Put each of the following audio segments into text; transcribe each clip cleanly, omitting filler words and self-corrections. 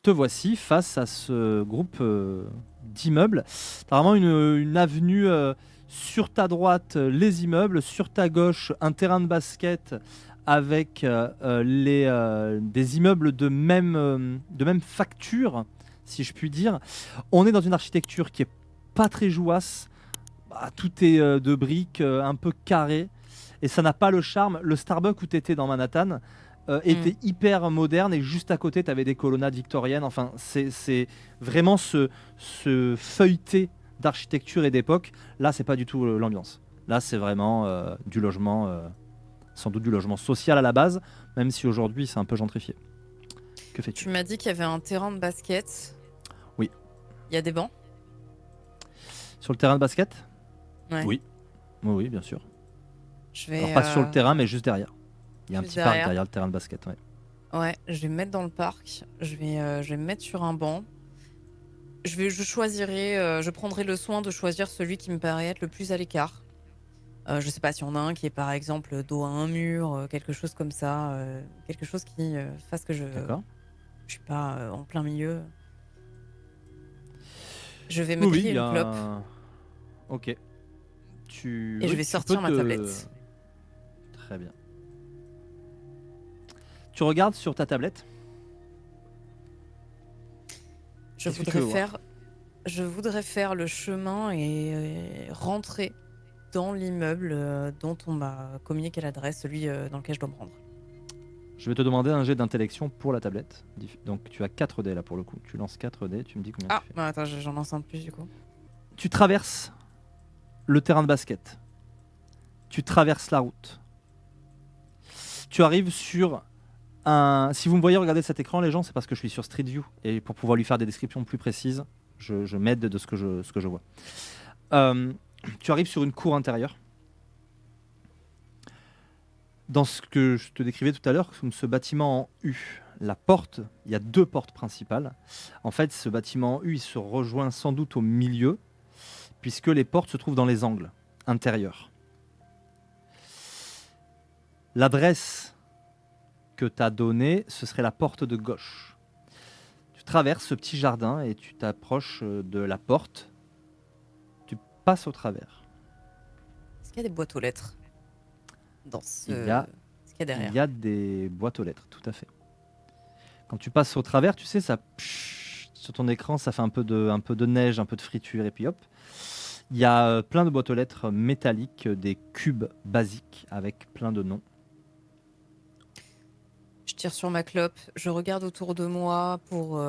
te voici face à ce groupe d'immeubles. Tu as vraiment une avenue sur ta droite, les immeubles, sur ta gauche, un terrain de basket avec des immeubles de même facture, si je puis dire. On est dans une architecture qui est pas très jouasse. Tout est de briques un peu carré et ça n'a pas le charme. Le Starbucks où tu étais dans Manhattan était hyper moderne et juste à côté tu avais des colonnades victoriennes. Enfin, c'est vraiment ce feuilleté d'architecture et d'époque. Là, c'est pas du tout l'ambiance. Là, c'est vraiment du logement, sans doute du logement social à la base, même si aujourd'hui c'est un peu gentrifié. Que fais-tu? Tu m'as dit qu'il y avait un terrain de basket. Oui. Il y a des bancs? Sur le terrain de basket? Ouais. Oui. Oui, bien sûr. Je vais, Alors pas sur le terrain, mais juste derrière. Il y a un juste petit parc derrière. derrière le terrain de basket. Ouais. Ouais, je vais me mettre dans le parc. Je vais me mettre sur un banc. Je prendrai le soin de choisir celui qui me paraît être le plus à l'écart. Je sais pas si on a un qui est par exemple dos à un mur, quelque chose comme ça, quelque chose qui fasse que D'accord. je suis pas en plein milieu. Je vais me Oui, oui, griller il y une a clope Ok. et je Oui, vais tu peux sortir ma te... tablette. Très bien. Tu regardes sur ta tablette. Je Qu'est-ce que tu voudrais veux voir? faire, je voudrais faire le chemin et rentrer dans l'immeuble dont on m'a communiqué l'adresse, celui dans lequel je dois me rendre. Je vais te demander un jet d'intellection pour la tablette. Donc tu as 4 dés là pour le coup. Tu lances 4 dés, tu me dis combien tu Ah, fais. bah attends, j'en lance un de plus du coup. Tu traverses le terrain de basket. Tu traverses la route. Tu arrives sur un... Si vous me voyez regarder cet écran, les gens, c'est parce que je suis sur Street View. Et pour pouvoir lui faire des descriptions plus précises, je m'aide de ce que je vois. Euh, Tu arrives sur une cour intérieure. Dans ce que je te décrivais tout à l'heure, comme ce bâtiment en U, la porte, il y a 2 portes principales. En fait, ce bâtiment en U, il se rejoint sans doute au milieu, puisque les portes se trouvent dans les angles intérieurs. L'adresse que tu as donnée, ce serait la porte de gauche. Tu traverses ce petit jardin et tu t'approches de la porte. Tu passes au travers. Est-ce qu'il y a des boîtes aux lettres dans Il y a, ce qu'il y a il derrière? y a des boîtes aux lettres, tout à fait. Quand tu passes au travers, tu sais, ça sur ton écran, ça fait un peu de neige, un peu de friture, et puis hop. Il y a plein de boîtes aux lettres métalliques, des cubes basiques avec plein de noms. Je tire sur ma clope, je regarde autour de moi pour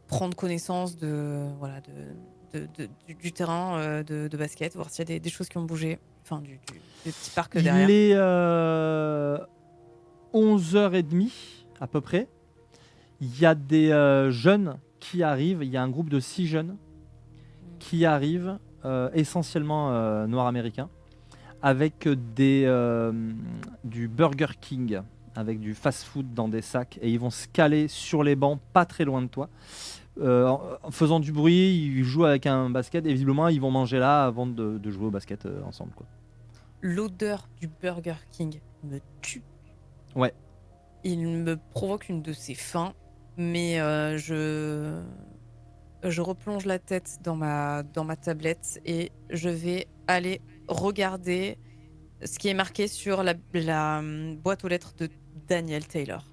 prendre connaissance du terrain de basket, voir s'il y a des choses qui ont bougé. Enfin, du petit parc Il derrière. est 11h30 à peu près. Il y a des jeunes qui arrivent. Il y a un groupe de 6 jeunes qui arrivent, essentiellement noirs américains, avec du Burger King, avec du fast-food dans des sacs. Et ils vont se caler sur les bancs, pas très loin de toi. En faisant du bruit, ils jouent avec un basket. Et visiblement, ils vont manger là avant de jouer au basket ensemble, quoi. L'odeur du Burger King me tue. Ouais. Il me provoque une de ces faims, mais je replonge la tête dans ma tablette et je vais aller regarder ce qui est marqué sur la boîte aux lettres de Daniel Taylor.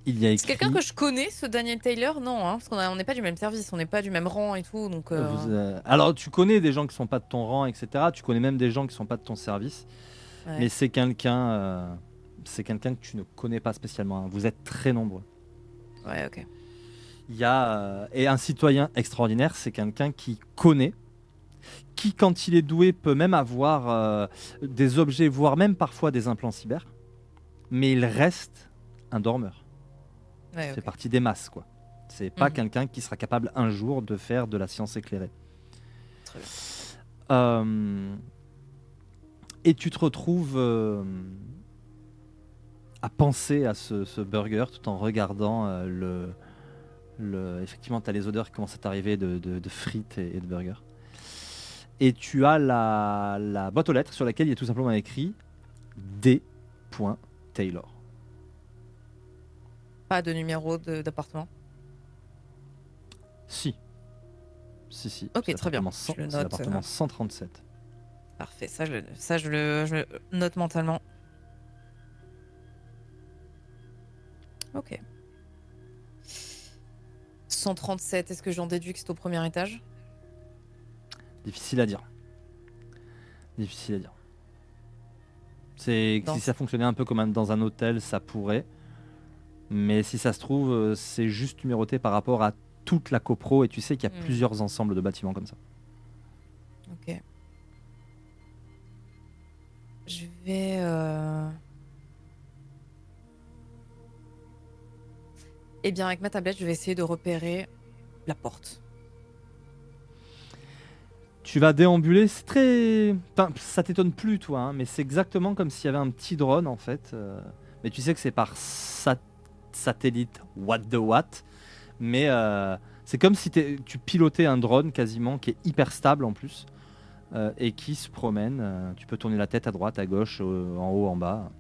Il y a C'est quelqu'un écrit... que je connais, ce Daniel Taylor? Non, hein, parce on n'est pas du même service, on n'est pas du même rang et tout, donc... Alors, tu connais des gens qui sont pas de ton rang, etc. Tu connais même des gens qui sont pas de ton service. Mais ouais. c'est quelqu'un que tu ne connais pas spécialement, hein. Vous êtes très nombreux. Ouais, ok. Il y a et un citoyen extraordinaire, c'est quelqu'un qui connaît, qui quand il est doué peut même avoir des objets, voire même parfois des implants cyber, mais il reste un dormeur. Ouais, Ça fait ok. partie des masses, quoi. C'est pas Mhm. quelqu'un qui sera capable un jour de faire de la science éclairée. Très bien. Euh, et tu te retrouves à penser à ce burger tout en regardant effectivement, tu as les odeurs qui commencent à t'arriver de frites et de burgers. Et tu as la boîte aux lettres sur laquelle il y a tout simplement écrit D. Taylor. Pas de numéro d'appartement. Si. Si. Ok, très bien. Je le C'est note. l'appartement 137. Parfait. Je le note mentalement. Ok. 137, est-ce que j'en déduis que c'est au premier étage? Difficile à dire. C'est Dans... si ça fonctionnait un peu comme dans un hôtel, ça pourrait. Mais si ça se trouve, c'est juste numéroté par rapport à toute la copro et tu sais qu'il y a Hmm, plusieurs ensembles de bâtiments comme ça. ok. Je vais... Eh bien, avec ma tablette, je vais essayer de repérer la porte. Tu vas déambuler, c'est très... Enfin, ça t'étonne plus toi, hein, mais c'est exactement comme s'il y avait un petit drone en fait. Mais tu sais que c'est par satellite, what the what. Mais c'est comme si tu pilotais un drone quasiment qui est hyper stable en plus et qui se promène. Tu peux tourner la tête à droite, à gauche, en haut, en bas.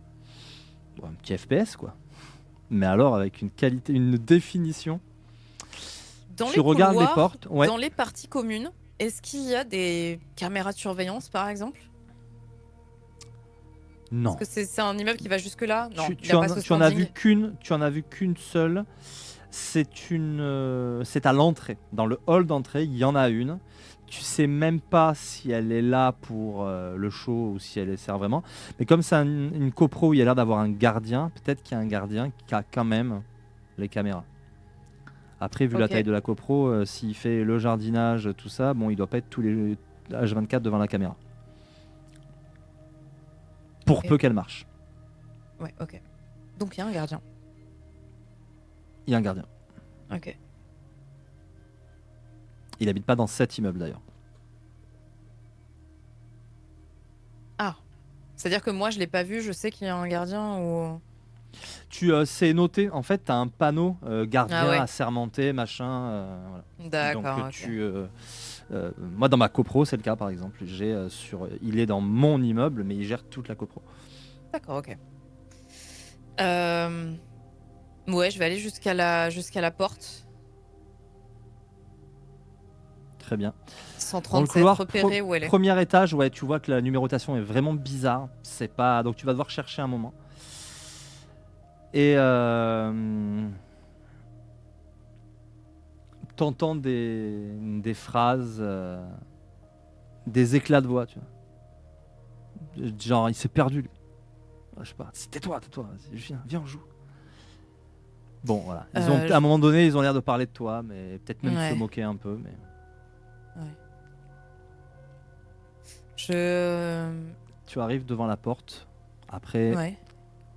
Bon, un petit FPS quoi. Mais alors avec une qualité, une définition. Dans Tu les regardes les couloirs, portes. Ouais. dans les parties communes, est-ce qu'il y a des caméras de surveillance, par exemple? Est-ce Non. que c'est un immeuble qui va jusque-là? Non, il Tu n'a pas ce en as vu standing. qu'une. Tu en as vu qu'une seule. C'est c'est à l'entrée. Dans le hall d'entrée, il y en a une. Tu sais même pas si elle est là pour le show ou si elle sert vraiment. Mais comme c'est une copro où il y a l'air d'avoir un gardien, peut-être qu'il y a un gardien qui a quand même les caméras. Après, vu la taille Ok. de la copro, s'il fait le jardinage, tout ça, bon, il doit pas être tous les H24 devant la caméra. Pour Ok. peu qu'elle marche. Ouais, ok. Donc il y a un gardien. Il y a un gardien. Ok. Il habite pas dans cet immeuble d'ailleurs. Ah. C'est-à-dire que moi, je l'ai pas vu, je sais qu'il y a un gardien ou... C'est noté, en fait, tu as un panneau Ah gardien ouais. assermenté, machin. Voilà. Donc, D'accord, ok. moi, dans ma copro, c'est le cas par exemple. Il est dans mon immeuble, mais il gère toute la copro. D'accord, ok. Euh, Ouais, je vais aller jusqu'à la porte. Très bien. Dans le 137, couloir, repérer où elle est. premier étage, ouais, tu vois que la numérotation est vraiment bizarre. C'est pas, donc tu vas devoir chercher un moment. Et t'entends des phrases, des éclats de voix, tu vois. Genre, il s'est perdu, lui. Je sais pas. Tais-toi, tais-toi. Viens, on joue. Bon, voilà. À un Je- moment donné, ils ont l'air de parler de toi, mais peut-être même de se Ouais, moquer un peu. Mais ouais. Je... tu arrives devant la porte après Ouais.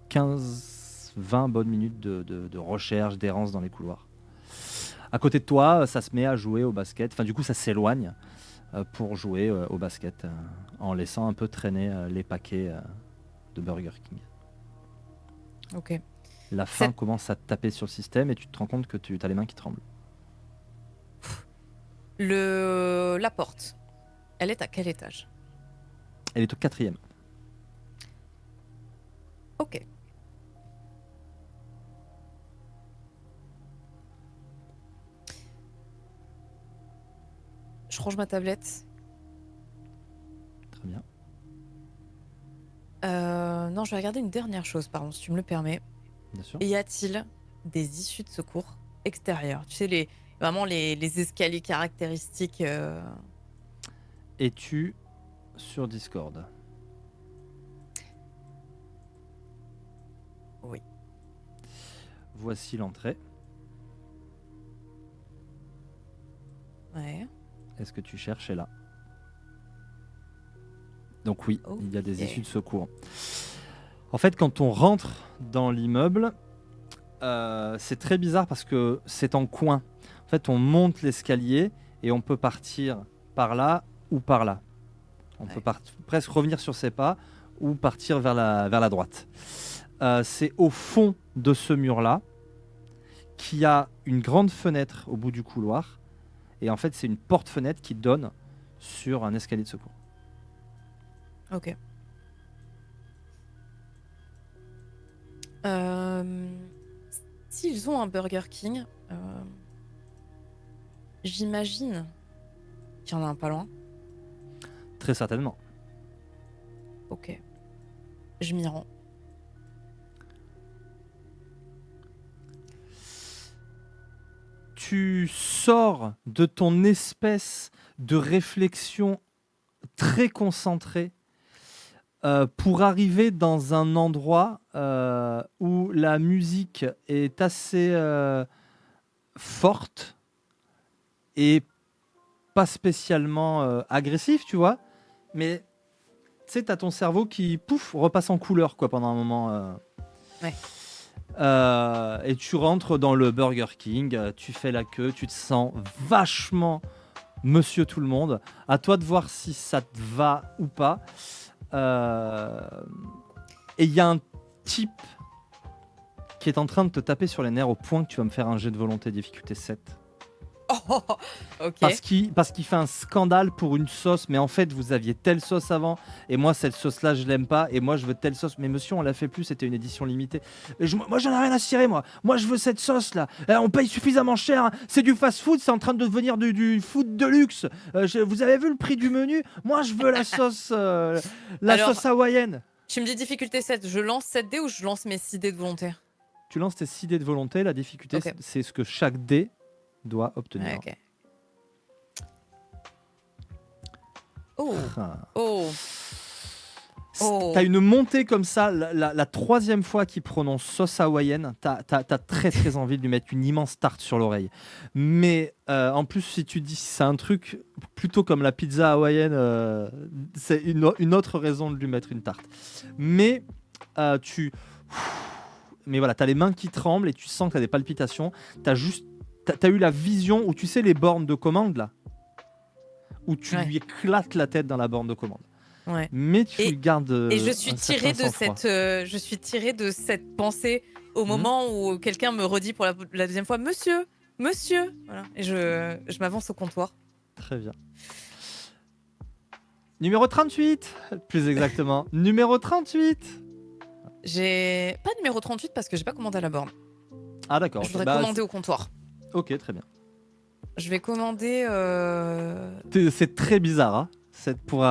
15-20 bonnes minutes de recherche, d'errance dans les couloirs. À côté de toi, ça se met à jouer au basket. Enfin, du coup, ça s'éloigne pour jouer au basket en laissant un peu traîner les paquets de Burger King. Ok. La faim Cette... commence à te taper sur le système et tu te rends compte que tu as les mains qui tremblent. La porte, elle est à quel étage? Elle est au 4e. Ok. Je range ma tablette. Très bien. Non, je vais regarder une dernière chose, pardon, si tu me le permets. Bien sûr. Y a-t-il des issues de secours extérieures? Tu sais, vraiment les escaliers caractéristiques. Es-tu sur Discord? Oui. Voici l'entrée. Ouais. Est-ce que tu cherches là? Donc oui, il y a des issues de Ok. secours. En fait, quand on rentre dans l'immeuble, c'est très bizarre parce que c'est en coin. En fait, on monte l'escalier et on peut partir par là ou par là. On peut Ouais. presque revenir sur ses pas ou partir vers la droite. C'est au fond de ce mur-là qu'il y a une grande fenêtre au bout du couloir. Et en fait, c'est une porte-fenêtre qui donne sur un escalier de secours. Ok. Euh, s'ils ont un Burger King, j'imagine qu'il y en a un pas loin. Très certainement. Ok, je m'y rends. Tu sors de ton espèce de réflexion très concentrée pour arriver dans un endroit où la musique est assez forte et pas spécialement agressive, tu vois, mais tu sais, t'as ton cerveau qui, pouf, repasse en couleur quoi, pendant un moment. Ouais. Et tu rentres dans le Burger King, tu fais la queue, tu te sens vachement monsieur tout le monde. À toi de voir si ça te va ou pas. Et il y a un type qui est en train de te taper sur les nerfs au point que tu vas me faire un jet de volonté difficulté 7. Oh, ok. Parce qu'il fait un scandale pour une sauce, mais en fait vous aviez telle sauce avant, et moi cette sauce-là je l'aime pas, et moi je veux telle sauce, mais monsieur on l'a fait plus, c'était une édition limitée. Moi j'en ai rien à cirer moi je veux cette sauce-là, on paye suffisamment cher, hein. C'est du fast-food, c'est en train de devenir du food de luxe. Vous avez vu le prix du menu? Moi je veux la sauce, Alors, sauce hawaïenne. tu me dis difficulté 7, je lance 7 dés ou je lance mes 6 dés de volonté? Tu lances tes 6 dés de volonté, la difficulté Ok. c'est ce que chaque dé doit obtenir. Ouais, ok. Oh, Ah. oh, oh. T'as une montée comme ça, la troisième fois qu'il prononce sauce hawaïenne, t'as très très envie de lui mettre une immense tarte sur l'oreille. Mais en plus, si tu dis c'est un truc plutôt comme la pizza hawaïenne, c'est une autre raison de lui mettre une tarte. Mais mais voilà, t'as les mains qui tremblent et tu sens que t'as des palpitations. T'as eu la vision où tu sais les bornes de commande là, où tu lui éclates la tête dans la borne de commande. Ouais. Mais tu gardes. Et je suis tirée de cette pensée au moment où quelqu'un me redit pour la deuxième fois Monsieur. Voilà. Et je m'avance au comptoir. Très bien. Numéro 38, plus exactement. Numéro 38. J'ai pas numéro 38 parce que j'ai pas commandé à la borne. Ah d'accord. Je voudrais commander au comptoir. Ok, très bien. Je vais commander. C'est très bizarre, hein. C'est pour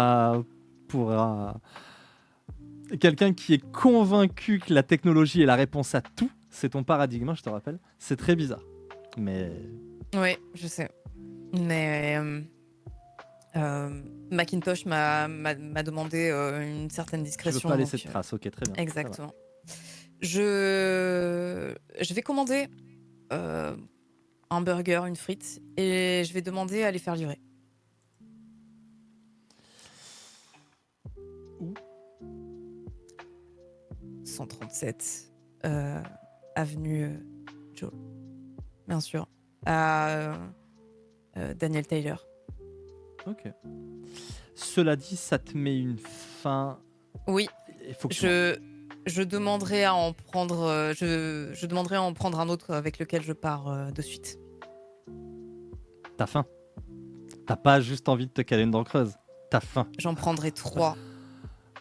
quelqu'un qui est convaincu que la technologie est la réponse à tout. C'est ton paradigme, je te rappelle. C'est très bizarre. Mais. Oui, je sais. Mais Macintosh m'a demandé une certaine discrétion. Je veux pas laisser de traces. Ok, très bien. Exactement. Je vais commander un burger, une frite, et je vais demander à les faire livrer. Où? 137 avenue Joe. Bien sûr. À Daniel Taylor. Ok. Cela dit, ça te met une fin. Oui. Il faut que je demanderai à en prendre. Je demanderai à en prendre un autre avec lequel je pars de suite. T'as faim. T'as pas juste envie de te caler une dent creuse. T'as faim. J'en prendrai 3.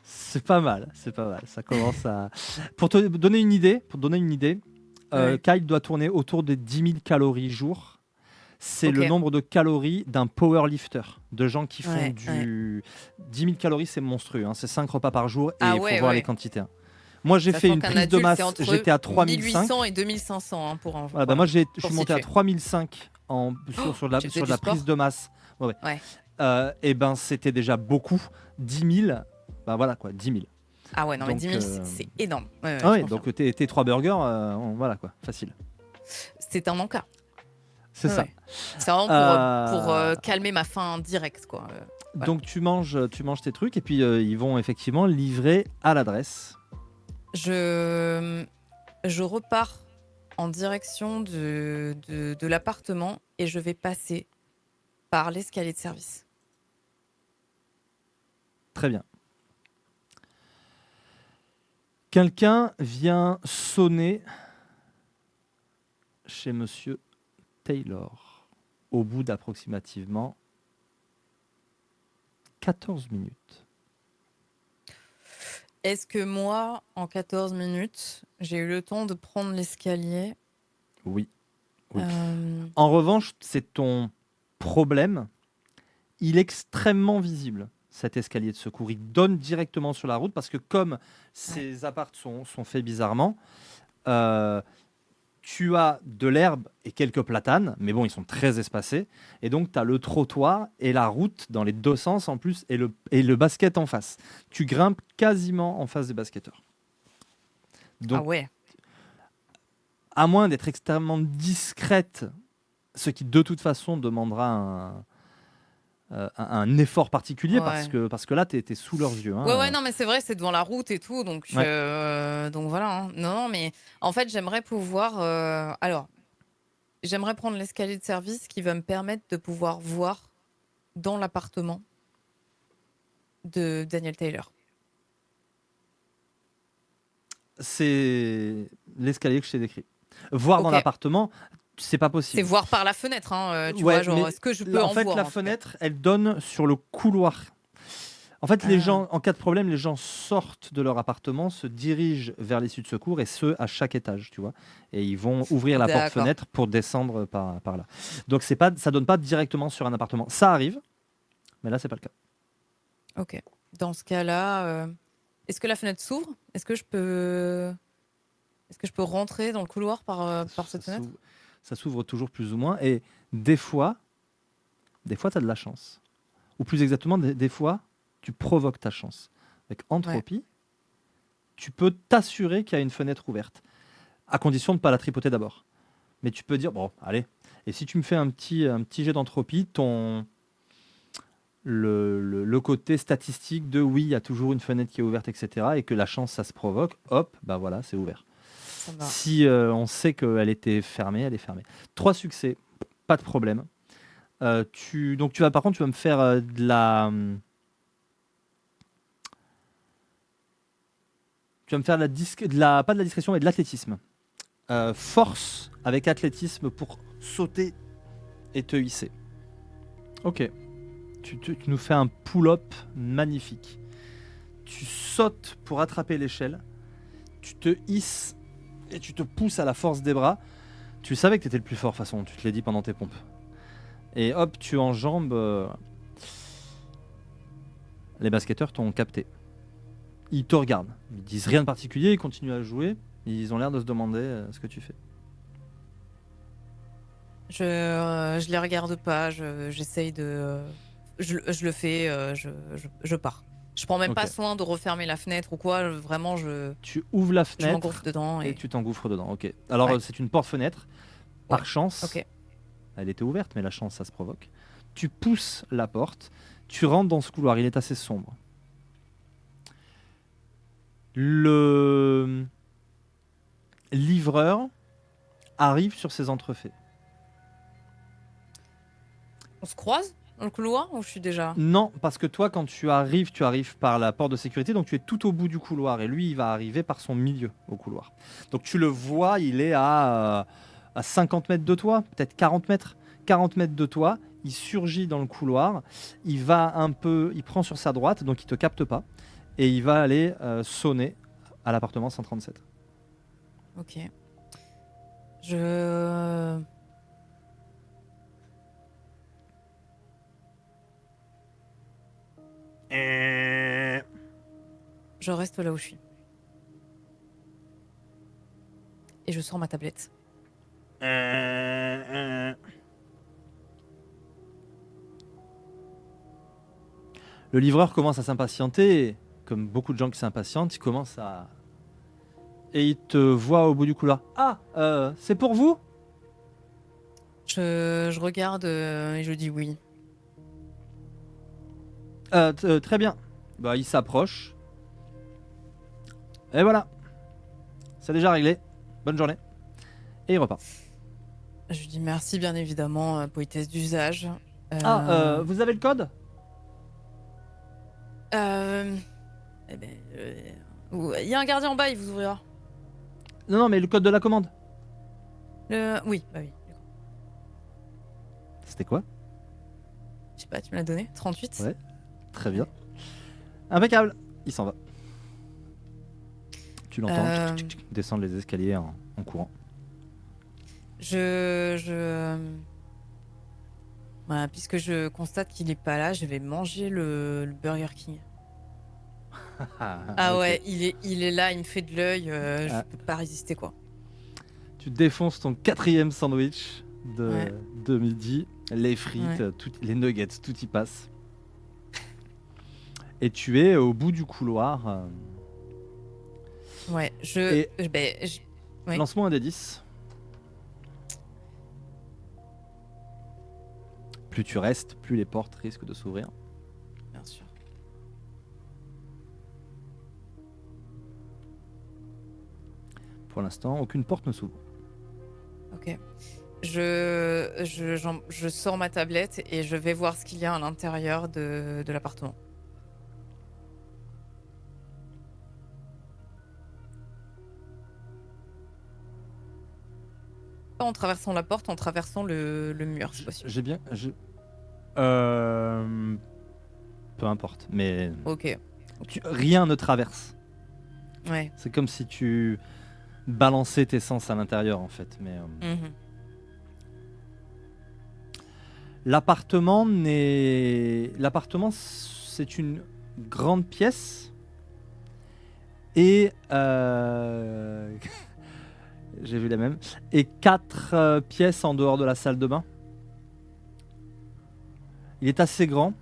C'est pas mal, c'est pas mal. Ça commence à. Pour te donner une idée, Ouais. Kyle doit tourner autour de 10 000 calories jour. C'est le nombre de calories d'un powerlifter, de gens qui font du 10 000 calories, c'est monstrueux. Hein. C'est 5 repas par jour et il faut voir les quantités. Hein. Moi, j'ai fait une prise de masse, j'étais à 3005. 1800 et 2500 hein, pour un. Voilà, bah moi, je suis monté à 3005 sur de la prise de masse. Ouais. Et ben, c'était déjà beaucoup. 10 000, bah voilà quoi, 10 000. Ah ouais, non, donc, mais 10 000, c'est énorme. Donc tes 3 burgers, voilà quoi, facile. C'est un encas. C'est ça. C'est vraiment pour calmer ma faim directe, quoi. Voilà. Donc tu manges tes trucs et puis ils vont effectivement livrer à l'adresse. Je repars en direction de l'appartement et je vais passer par l'escalier de service. Très bien. Quelqu'un vient sonner chez Monsieur Taylor au bout d'approximativement 14 minutes. Est-ce que moi, en 14 minutes, j'ai eu le temps de prendre l'escalier Oui. Oui. Euh, En revanche, c'est ton problème. Il est extrêmement visible, cet escalier de secours. Il donne directement sur la route parce que comme ouais. ces apparts sont faits bizarrement, euh, tu as de l'herbe et quelques platanes, mais bon, ils sont très espacés. Et donc, tu as le trottoir et la route dans les deux sens en plus et le basket en face. Tu grimpes quasiment en face des basketteurs. Ah Donc, ouais. à moins d'être extrêmement discrète, ce qui de toute façon demandera un effort particulier Ouais. parce que là, tu es sous leurs yeux. Ouais, ouais, Hein. non, mais c'est vrai, c'est devant la route et tout, Ouais. donc voilà. Hein. Non, non, mais en fait, j'aimerais pouvoir. Alors, j'aimerais prendre l'escalier de service qui va me permettre de pouvoir voir dans l'appartement de Daniel Taylor. C'est l'escalier que je t'ai décrit. Voir dans Ok. l'appartement, c'est pas C'est possible. voir par la fenêtre, hein, tu vois, Ouais, genre, mais est-ce que je peux en en fait, voir la en tout cas. fenêtre, elle donne sur le couloir. En fait, les Ah, gens, en cas de problème, les gens sortent de leur appartement, se dirigent vers l'issue de secours, et ce, à chaque étage, tu vois. Et ils vont ouvrir la d'accord. porte-fenêtre pour descendre par là. Donc, c'est pas, ça donne pas directement sur un appartement. Ça arrive, mais là, c'est pas le cas. Ok. Dans ce cas-là, est-ce que la fenêtre s'ouvre? Est-ce que je peux rentrer dans le couloir par Ça cette fenêtre? s'ouvre ça s'ouvre toujours plus ou moins. Et des fois, tu as de la chance. Ou plus exactement, des fois, tu provoques ta chance. Avec Ouais. Entropie, tu peux t'assurer qu'il y a une fenêtre ouverte, à condition de ne pas la tripoter d'abord. Mais tu peux dire, bon, allez, et si tu me fais un petit jet d'entropie, le côté statistique de oui, il y a toujours une fenêtre qui est ouverte, etc., et que la chance, ça se provoque, hop, bah voilà, c'est ouvert. Ça marche. Si on sait qu'elle était fermée, elle est fermée. 3 succès, pas de problème. Donc tu vas, par contre, tu vas me faire tu vas me faire pas de la discrétion, mais de l'athlétisme. Force avec athlétisme pour sauter et te hisser. Ok. Tu nous fais un pull-up magnifique. Tu sautes pour attraper l'échelle. Tu te hisses et tu te pousses à la force des bras. Tu savais que tu étais le plus fort, de toute façon. Tu te l'as dit pendant tes pompes. Et hop, tu enjambes. Les basketteurs t'ont capté. Ils te regardent. Ils disent rien de particulier. Ils continuent à jouer. Ils ont l'air de se demander ce que tu fais. Je les regarde pas, j'essaye de. Je le fais, je pars. Je prends même Ok. pas soin de refermer la fenêtre ou quoi, vraiment, Tu ouvres la je fenêtre m'engouffre dedans et et. tu t'engouffres dedans. Ok. Alors Ouais, c'est une porte-fenêtre. Par ouais, chance, ok. elle était ouverte, mais la chance, ça se provoque. Tu pousses la porte. Tu rentres dans ce couloir. Il est assez sombre. Le livreur arrive sur ses entrefaits. On se croise dans le couloir ou je suis déjà. Non, parce que toi, quand tu arrives par la porte de sécurité, donc tu es tout au bout du couloir, et lui, il va arriver par son milieu au couloir. Donc tu le vois, il est à 50 mètres de toi, peut-être 40 mètres. 40 mètres de toi, il surgit dans le couloir, il va un peu, il prend sur sa droite, donc il te capte pas, et il va aller sonner à l'appartement 137. Ok. Je. Je reste là où je suis. Et je sors ma tablette. Le livreur commence à s'impatienter, et, comme beaucoup de gens qui s'impatientent, il commence à... Et il te voit au bout du couloir. Ah, c'est pour vous? Je regarde et je dis oui. Très bien. Bah, il s'approche. Et voilà, c'est déjà réglé. Bonne journée. Et il repart. Je lui dis merci, bien évidemment, politesse d'usage. Ah, Euh, vous avez le code? euh, eh ben, il y a un gardien en bas, il vous ouvrira. Non, non, mais le code de la commande. Oui, bah oui. C'était quoi? Je sais pas, tu me l'as donné 38. Ouais, très bien. Impeccable. Il s'en va. Tu l'entends Euh, descendre les escaliers en courant. Je voilà, puisque je constate qu'il est pas là, je vais manger le Burger King. Ah Ok. ouais, il est là, il me fait de l'œil, je Ah, peux pas résister, quoi. tu défonces ton 4e sandwich Ouais, de midi, les frites, ouais, les nuggets, tout y passe. Et tu es au bout du couloir. ouais, Et beh, oui, lance-moi un des 10. Plus tu restes, plus les portes risquent de s'ouvrir. bien sûr. Pour l'instant, aucune porte ne s'ouvre. OK. Je sors ma tablette et je vais voir ce qu'il y a à l'intérieur de l'appartement. Pas en traversant la porte, en traversant le mur, si possible. J'ai bien. Euh, Peu importe, mais OK, OK. rien ne traverse. Ouais. C'est comme si tu balançais tes sens à l'intérieur en fait. Mais Mmh. l'appartement c'est une grande pièce et j'ai vu la même et 4 pièces en dehors de la salle de bain. Il est assez grand.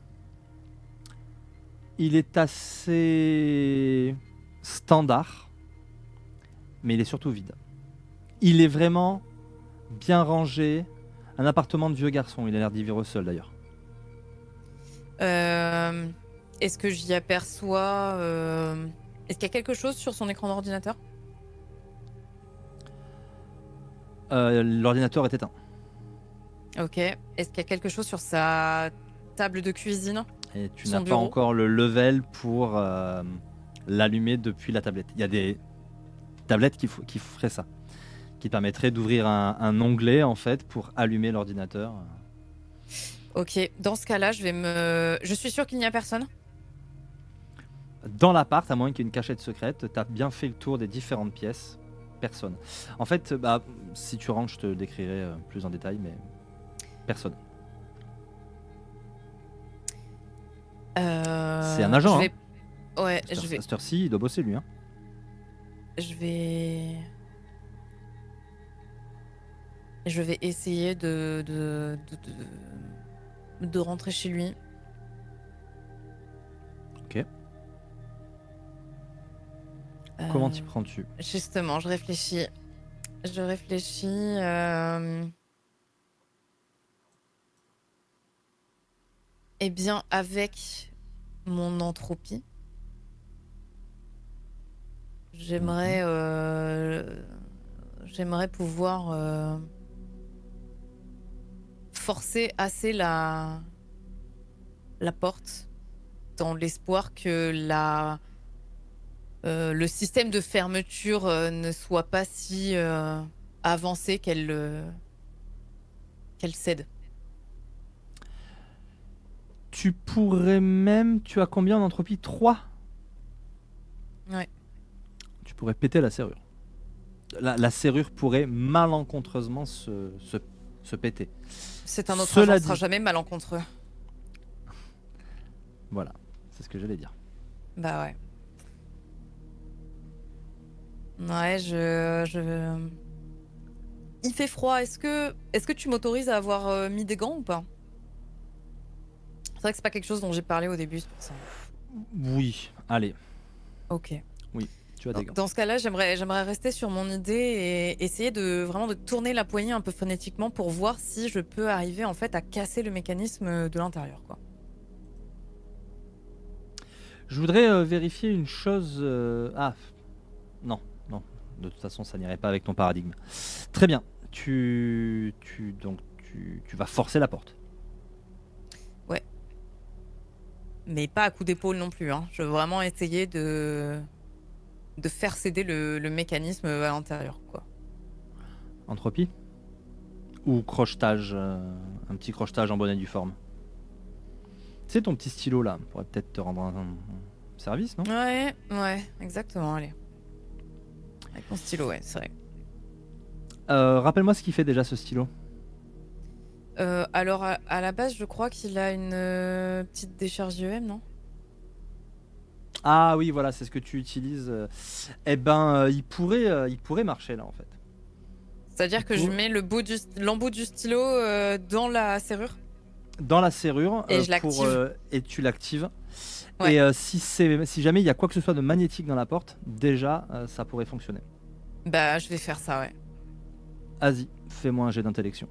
Il est assez standard, mais il est surtout vide. Il est vraiment bien rangé. Un appartement de vieux garçon. Il a l'air d'y vivre seul d'ailleurs. Hem, est-ce que j'y aperçois, est-ce qu'il y a quelque chose sur son écran d'ordinateur? L'ordinateur est éteint. OK. Est-ce qu'il y a quelque chose sur sa table de cuisine? Et tu Son n'as pas bureau? encore le level pour l'allumer depuis la tablette. Il y a des tablettes qui feraient ça, qui permettraient d'ouvrir un onglet en fait pour allumer l'ordinateur. OK. Dans ce cas-là, je suis sûre qu'il n'y a personne? Dans l'appart, à moins qu'il y ait une cachette secrète, tu as bien fait le tour des différentes pièces. Personne. En fait, bah, si tu rentres, je te décrirai plus en détail, mais personne. C'est un Je agent, hein. vais ouais, À cette heure-ci, il doit bosser lui. Hein. je vais je vais essayer de rentrer chez lui. Ok. Comment t'y Heu, prends-tu? justement, je réfléchis. Je réfléchis, eh bien, avec mon entropie, Mhm. j'aimerais, j'aimerais pouvoir, forcer assez la porte dans l'espoir que le système de fermeture, ne soit pas si, avancé qu'elle cède. Tu pourrais même. Tu as combien en entropie? 3. Ouais. Tu pourrais péter la serrure. La serrure pourrait malencontreusement se péter. C'est un autre agent, Cela ce sera dit, jamais malencontreux. voilà, c'est ce que j'allais dire. Bah, ouais. Ouais, il fait froid. Est-ce que tu m'autorises à avoir, mis des gants ou pas? C'est vrai que c'est pas quelque chose dont j'ai parlé au début, c'est pour ça. Oui, allez, OK. oui, tu as Dans des gants. dans ce cas-là, j'aimerais rester sur mon idée et essayer de tourner la poignée un peu phonétiquement pour voir si je peux arriver, en fait, à casser le mécanisme, de l'intérieur, quoi. Je voudrais vérifier une chose. Non, non, de toute façon, ça n'irait pas avec ton paradigme. Très bien, donc, tu vas forcer la porte. Ouais, mais pas à coups d'épaule non plus, hein. Je veux vraiment essayer de faire céder le mécanisme, à l'intérieur, quoi. Entropie ou crochetage, un petit crochetage en bonne et due forme. Tu sais, ton petit stylo là pourrait peut-être te rendre un service, non? Ouais, ouais, exactement, allez. Avec mon stylo, ouais, c'est vrai. Rappelle-moi ce qu'il fait déjà ce stylo. Alors, à la base, je crois qu'il a une petite décharge IEM, non? Ah oui, voilà, c'est ce que tu utilises. Il pourrait marcher là en fait. C'est-à-dire Il que je pour- mets l'embout du stylo dans la serrure Dans la serrure et je l'active. et tu l'actives. Ouais. Et si jamais il y a quoi que ce soit de magnétique dans la porte, déjà ça pourrait fonctionner. Bah, je vais faire ça, ouais. Vas-y, fais-moi un jet d'intellection.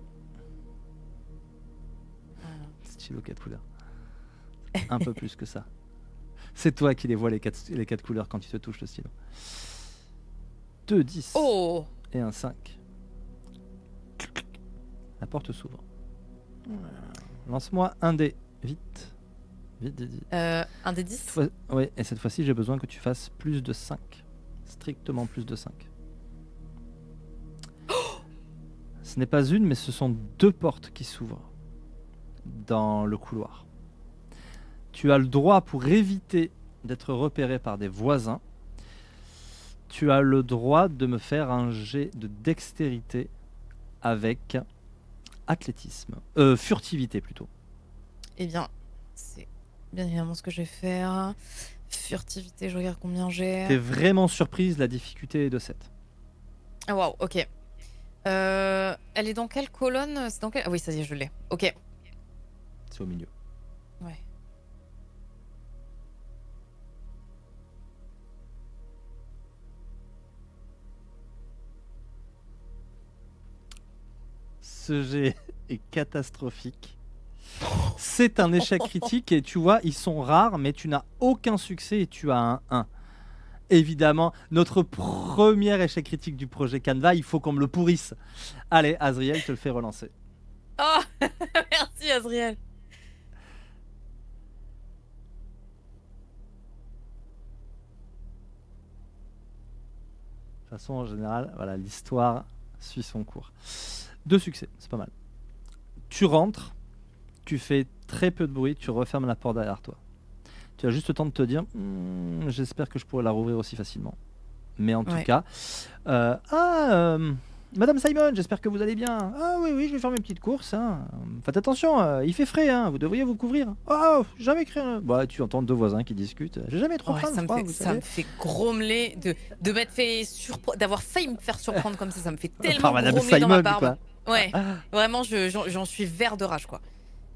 Voilà. Stylo 4 couleurs. Un peu plus que ça. C'est toi qui les vois les quatre couleurs quand tu te touches le stylo. 2 10 Oh! et un 5. La porte s'ouvre. Lance-moi un dé. Vite. Vite, vite, vite. Un des 10? Oui, et cette fois-ci, j'ai besoin que tu fasses plus de 5. Strictement plus de 5. Ce n'est pas une, mais ce sont 2 portes qui s'ouvrent dans le couloir. Tu as le droit, pour éviter d'être repéré par des voisins, tu as le droit de me faire un jet de dextérité avec athlétisme. Furtivité plutôt. Eh bien, c'est bien évidemment ce que je vais faire. Furtivité, je regarde combien j'ai. T'es vraiment surprise, la difficulté est de 7. Ah, waouh, ok. Elle est dans quelle colonne? C'est dans quelle... Ah oui, ça y est, je l'ai. Ok. C'est au milieu. Ouais. Ce jet est catastrophique. C'est un échec critique et tu vois, ils sont rares, mais tu n'as aucun succès et tu as un 1. Évidemment, notre premier échec critique du projet Canva, il faut qu'on me le pourrisse. Allez, Azriel, je te le fais relancer. Oh, merci Azriel. De toute façon, en général, voilà, l'histoire suit son cours. 2 succès, c'est pas mal. Tu rentres, tu fais très peu de bruit, tu refermes la porte derrière toi. Tu as juste le temps de te dire, j'espère que je pourrai la rouvrir aussi facilement. Mais en tout Ouais. cas, Madame Simon, j'espère que vous allez bien. Ah oui, oui, je vais faire mes petites courses. Hein. Faites attention, il fait frais, hein, vous devriez vous couvrir. Oh, jamais créé. Bah, tu entends 2 voisins qui discutent. J'ai jamais trop Ouais, faim, ça me froid, fait, vous ça savez. me fait grommeler de m'être fait d'avoir failli me faire surprendre comme ça me fait tellement Par Madame grommeler dans ma Simon, barbe. quoi. Ouais, vraiment, j'en suis vert de rage, quoi.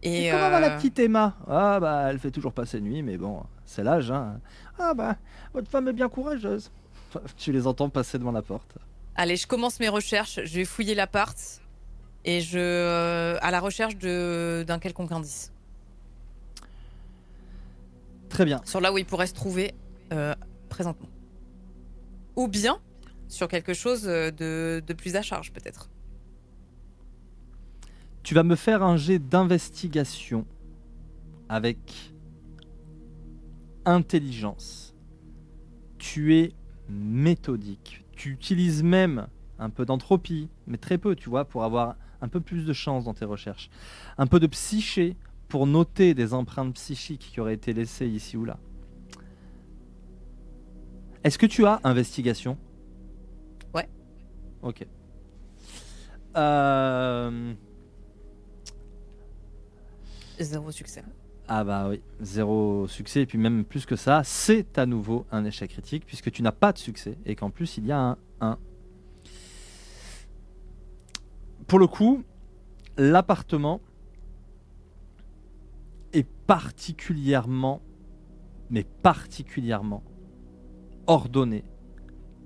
Et Et comment va la petite Emma? Ah bah, elle fait toujours pas ses nuits, mais bon, c'est l'âge. Hein. Ah bah, votre femme est bien courageuse. Tu les entends passer devant la porte. allez, je commence mes recherches, je vais fouiller l'appart et à la recherche d'un quelconque indice. Très bien. Sur là où il pourrait se trouver présentement. Ou bien sur quelque chose de plus à charge, peut-être. Tu vas me faire un jet d'investigation avec intelligence. Tu es méthodique. Tu utilises même un peu d'entropie, mais très peu, tu vois, pour avoir un peu plus de chance dans tes recherches. Un peu de psyché pour noter des empreintes psychiques qui auraient été laissées ici ou là. Est-ce que tu as investigation? Ouais. Ok. Zéro succès. Ah bah oui, 0 succès, et puis même plus que ça, c'est à nouveau un échec critique, puisque tu n'as pas de succès, et qu'en plus il y a un 1. Pour le coup, l'appartement est particulièrement, mais particulièrement, ordonné,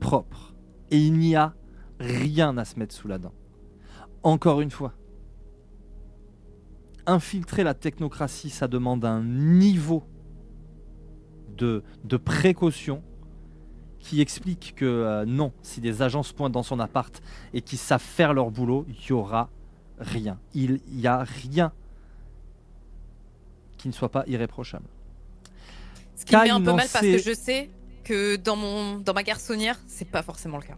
propre, et il n'y a rien à se mettre sous la dent. Encore une fois, infiltrer la technocratie, ça demande un niveau de précaution qui explique que non, si des agents se pointent dans son appart et qui savent faire leur boulot, il n'y aura rien. Il n'y a rien qui ne soit pas irréprochable. Ce qui me met Kyle un peu mal parce que Nancy- je sais que dans ma garçonnière, c'est pas forcément le cas.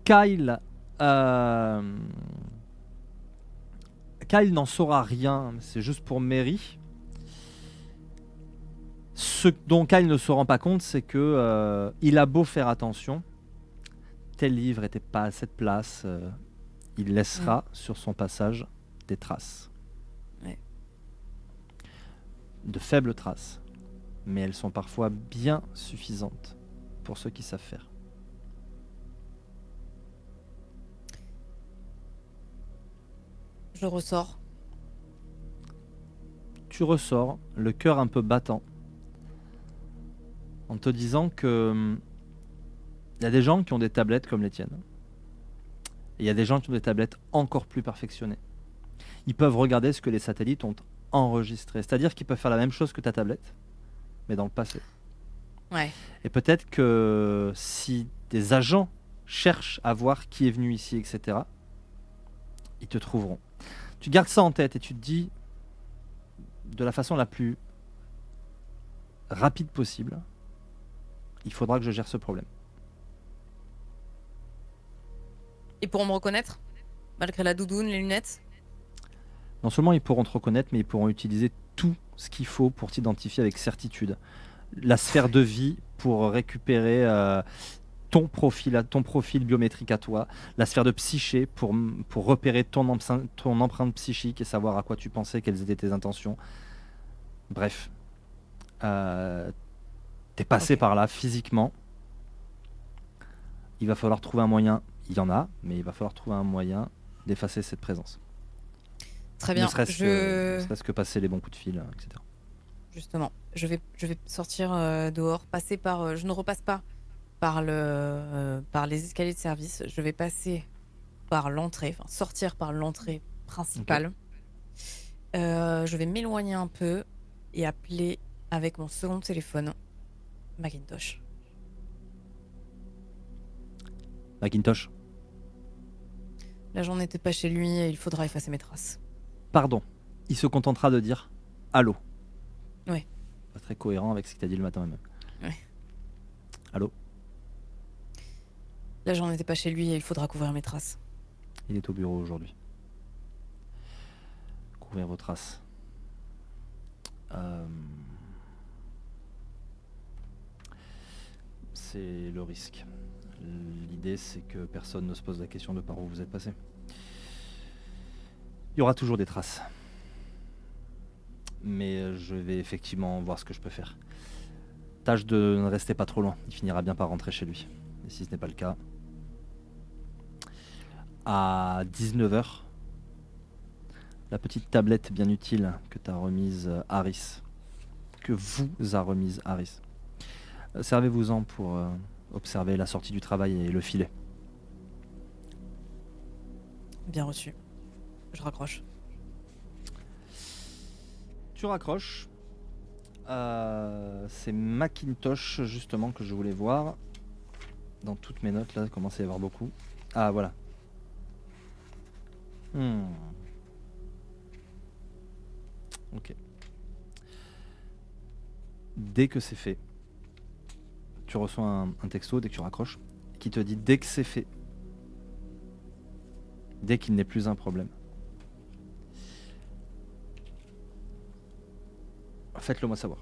Kyle, Kyle n'en saura rien, c'est juste pour Mary. Ce dont Kyle ne se rend pas compte, c'est que il a beau faire attention, tel livre n'était pas à cette place, il laissera sur son passage des traces. Ouais. De faibles traces, mais elles sont parfois bien suffisantes pour ceux qui savent faire. Je ressors. Tu ressors, le cœur un peu battant, en te disant que il y a des gens qui ont des tablettes comme les tiennes. Et il y a des gens qui ont des tablettes encore plus perfectionnées. Ils peuvent regarder ce que les satellites ont enregistré. C'est-à-dire qu'ils peuvent faire la même chose que ta tablette, mais dans le passé. Ouais. Et peut-être que si des agents cherchent à voir qui est venu ici, etc., ils te trouveront. Tu gardes ça en tête et tu te dis, de la façon la plus rapide possible, il faudra que je gère ce problème. Et pour me reconnaître, malgré la doudoune, les lunettes. Non seulement ils pourront te reconnaître, mais ils pourront utiliser tout ce qu'il faut pour t'identifier avec certitude. La sphère de vie pour récupérer ton profil biométrique à toi, la sphère de psyché pour repérer ton empreinte psychique et savoir à quoi tu pensais, quelles étaient tes intentions. Bref, t'es passé par là physiquement. Il va falloir trouver un moyen, il y en a, mais il va falloir trouver un moyen d'effacer cette présence. Très bien. Ne serait-ce que passer les bons coups de fil, etc. Justement, je vais sortir dehors, passer par. Je ne repasse pas par les escaliers de service. Je vais passer par l'entrée, enfin sortir par l'entrée principale. Je vais m'éloigner un peu et appeler avec mon second téléphone Macintosh. Macintosh, L'agent n'était pas chez lui et il faudra effacer mes traces. pardon. Il se contentera de dire allô. Oui. Pas très cohérent avec ce qu'il t'a dit le matin même. Oui. Allô. L'agent n'était pas chez lui et il faudra couvrir mes traces. Il est au bureau aujourd'hui. Couvrir vos traces. C'est le risque. L'idée, c'est que personne ne se pose la question de par où vous êtes passé. Il y aura toujours des traces. Mais je vais effectivement voir ce que je peux faire. Tâche de ne rester pas trop loin. Il finira bien par rentrer chez lui. Et si ce n'est pas le cas, à 19h, la petite tablette bien utile que t'as remise Harris, que vous a remise Harris. Servez-vous-en pour observer la sortie du travail et le filet. Bien reçu. Je raccroche. Tu raccroches. C'est Macintosh justement que je voulais voir. Dans toutes mes notes là, il commence à y avoir beaucoup. Ah voilà. Ok. Dès que c'est fait, tu reçois un texto dès que tu raccroches qui te dit dès que c'est fait, dès qu'il n'est plus un problème, faites-le moi savoir.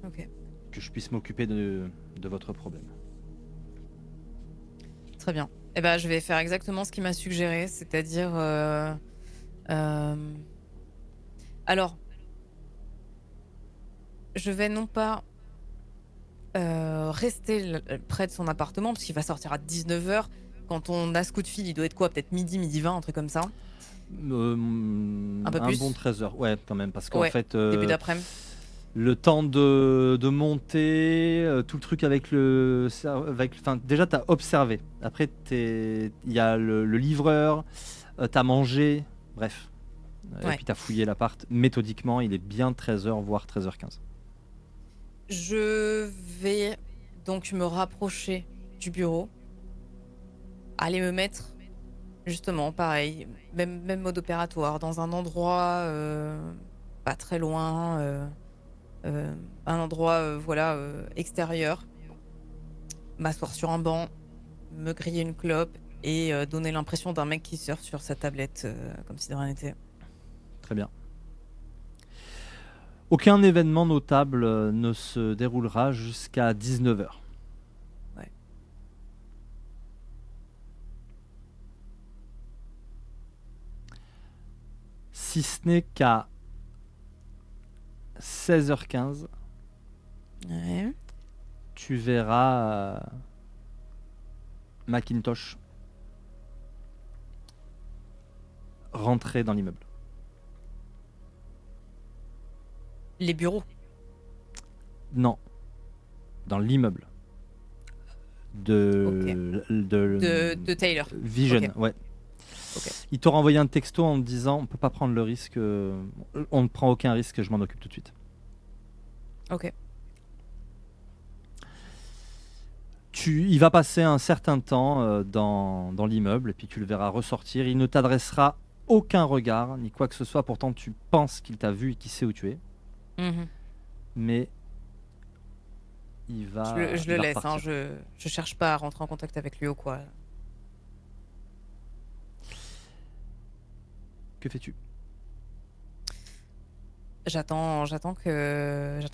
Ok. Que je puisse m'occuper de votre problème. Très bien. Eh ben, je vais faire exactement ce qu'il m'a suggéré, c'est-à-dire... Alors, je vais non pas rester près de son appartement, parce qu'il va sortir à 19h. Quand on a ce coup de fil, il doit être quoi? Peut-être midi 20, un truc comme ça. Un peu plus. bon 13h, ouais, quand même, parce qu'en Ouais, fait, début d'après-midi. le temps de monter, tout le truc avec le... Enfin, déjà, t'as observé. Après, il y a le livreur, t'as mangé, bref. Ouais. Et puis t'as fouillé l'appart méthodiquement, il est bien 13h, voire 13h15. Je vais donc me rapprocher du bureau, aller me mettre, justement, pareil, même mode opératoire, dans un endroit pas très loin, un endroit extérieur, m'asseoir sur un banc, me griller une clope et donner l'impression d'un mec qui surfe sur sa tablette comme si de rien n'était. Très bien. Aucun événement notable ne se déroulera jusqu'à 19h. Ouais. Si ce n'est qu'à 16h15, Ouais. tu verras Macintosh rentrer dans l'immeuble. Les bureaux. Non, dans l'immeuble. De Taylor. Vision, Ok. ouais. Ok. Il t'aura envoyé un texto en te disant on peut pas prendre le risque, on ne prend aucun risque, je m'en occupe tout de suite. Ok. Il va passer un certain temps dans l'immeuble et puis tu le verras ressortir. Il ne t'adressera aucun regard ni quoi que ce soit. Pourtant, tu penses qu'il t'a vu et qu'il sait où tu es. Mhm. Mais il va, Je il le va laisse, hein, repartir. je cherche pas à rentrer en contact avec lui ou quoi. Que fais-tu? J'attends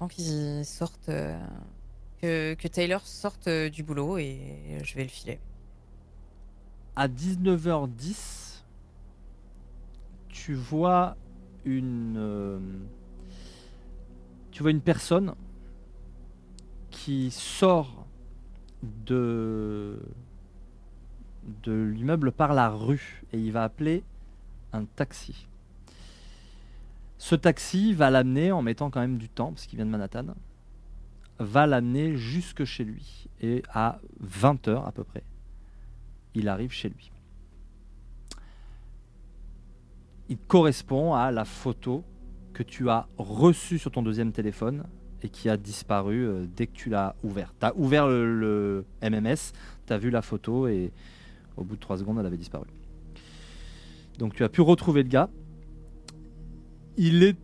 qu'il sorte, que Taylor sorte du boulot et je vais le filer. À 19h10, tu vois une personne qui sort de l'immeuble par la rue et il va appeler un taxi. Ce taxi va l'amener, en mettant quand même du temps, parce qu'il vient de Manhattan, va l'amener jusque chez lui. Et à 20h à peu près, il arrive chez lui. Il correspond à la photo que tu as reçue sur ton deuxième téléphone et qui a disparu dès que tu l'as ouvert. Tu as ouvert le MMS, tu as vu la photo et au bout de 3 secondes, elle avait disparu. Donc tu as pu retrouver le gars. Il est